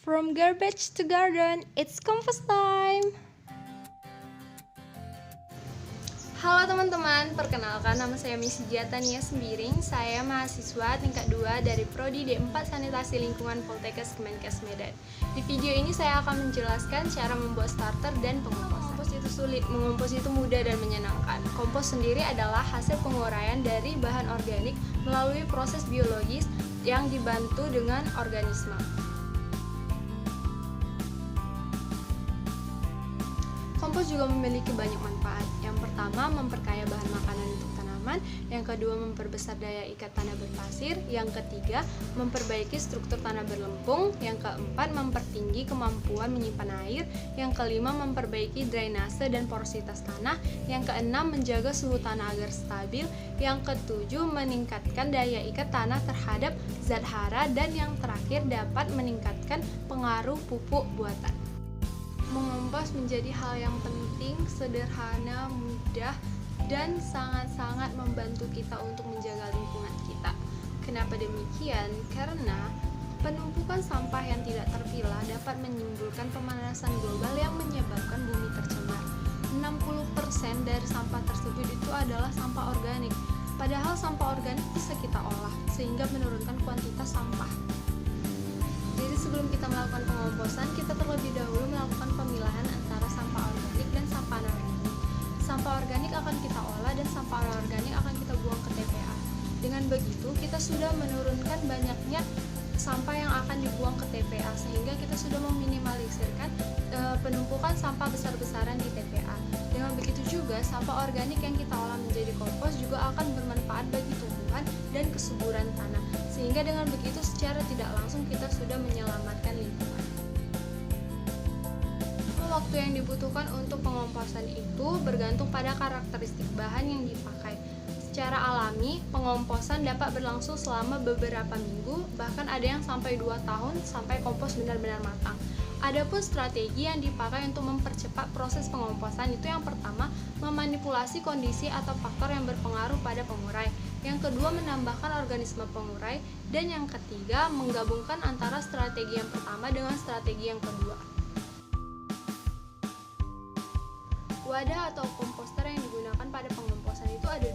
From garbage to garden, it's compost time! Halo teman-teman, perkenalkan nama saya Miss Jatania Sembiring. Saya mahasiswa tingkat 2 dari Prodi D4 Sanitasi Lingkungan Poltekkes Kemenkes Medan. Di video ini saya akan menjelaskan cara membuat starter dan pengompos. Kompos itu sulit, mengompos itu mudah dan menyenangkan. Kompos sendiri adalah hasil penguraian dari bahan organik melalui proses biologis yang dibantu dengan organisme. Kompos juga memiliki banyak manfaat. Yang pertama, memperkaya bahan makanan untuk tanaman. Yang kedua, memperbesar daya ikat tanah berpasir. Yang ketiga, memperbaiki struktur tanah berlempung. Yang keempat, mempertinggi kemampuan menyimpan air. Yang kelima, memperbaiki drainase dan porositas tanah. Yang keenam, menjaga suhu tanah agar stabil. Yang ketujuh, meningkatkan daya ikat tanah terhadap zat hara. Dan yang terakhir, dapat meningkatkan pengaruh pupuk buatan. Mengompos menjadi hal yang penting, sederhana, mudah, dan sangat-sangat membantu kita untuk menjaga lingkungan kita. Kenapa demikian? Karena penumpukan sampah yang tidak terpilah dapat menimbulkan pemanasan global yang menyebabkan bumi tercemar. 60% dari sampah tersebut itu adalah sampah organik. Padahal sampah organik bisa kita olah, sehingga menurunkan kuantitas sampah. Jadi sebelum kita melakukan pengomposan, kita terlebih dahulu melakukan pemilahan antara sampah organik dan sampah anorganik. Sampah organik akan kita olah dan sampah anorganik akan kita buang ke TPA. Dengan begitu, kita sudah menurunkan banyaknya sampah yang akan dibuang ke TPA, sehingga kita sudah meminimalisirkan penumpukan sampah besar-besaran di TPA. Dengan begitu juga, sampah organik yang kita olah menjadi kompos juga akan bermanfaat bagi tumbuhan dan kesuburan tanah. Sehingga dengan begitu secara tidak langsung kita sudah menyelamatkan lingkungan. Waktu yang dibutuhkan untuk pengomposan itu bergantung pada karakteristik bahan yang dipakai. Secara alami, pengomposan dapat berlangsung selama beberapa minggu, bahkan ada yang sampai 2 tahun sampai kompos benar-benar matang. Adapun strategi yang dipakai untuk mempercepat proses pengomposan itu yang pertama, memanipulasi kondisi atau faktor yang berpengaruh pada pengurai. Yang kedua, menambahkan organisme pengurai. Dan yang ketiga, menggabungkan antara strategi yang pertama dengan strategi yang kedua. Wadah atau komposter yang digunakan pada pengomposan itu ada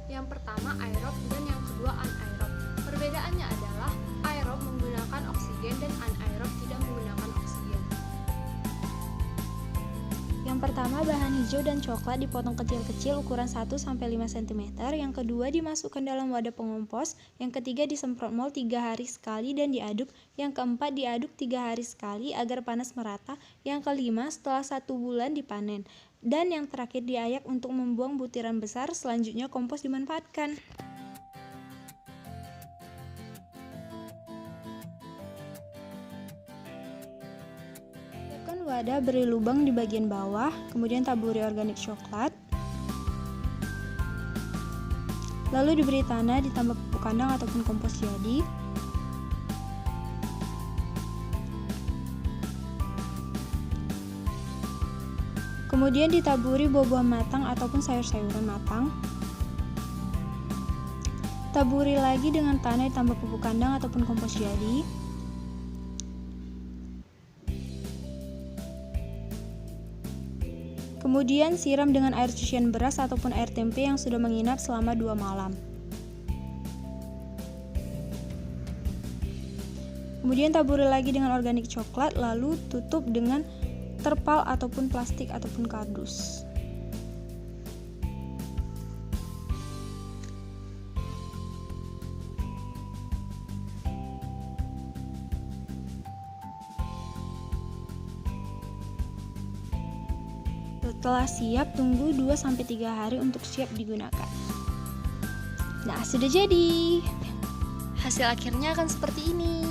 2. Yang pertama aerob dan yang kedua anaerob. Perbedaannya adalah aerob menggunakan oksigen dan anaerob tidak menggunakan oksigen. Yang pertama, bahan hijau dan coklat dipotong kecil-kecil ukuran 1-5 cm. Yang kedua, dimasukkan dalam wadah pengompos. Yang ketiga, disemprot mol 3 hari sekali dan diaduk. Yang keempat, diaduk 3 hari sekali agar panas merata. Yang kelima, setelah 1 bulan dipanen. Dan yang terakhir, diayak untuk membuang butiran besar. Selanjutnya, kompos dimanfaatkan. Wadah beri lubang di bagian bawah, kemudian taburi organik coklat, lalu diberi tanah, ditambah pupuk kandang ataupun kompos jadi. Kemudian ditaburi buah-buah matang ataupun sayur-sayuran matang. Taburi lagi dengan tanah, ditambah pupuk kandang ataupun kompos jadi. Kemudian siram dengan air cucian beras ataupun air tempe yang sudah menginap selama 2 malam. Kemudian taburi lagi dengan organik coklat, lalu tutup dengan terpal ataupun plastik ataupun kardus. Setelah siap, tunggu 2-3 hari untuk siap digunakan. Nah, sudah jadi. Hasil akhirnya akan seperti ini.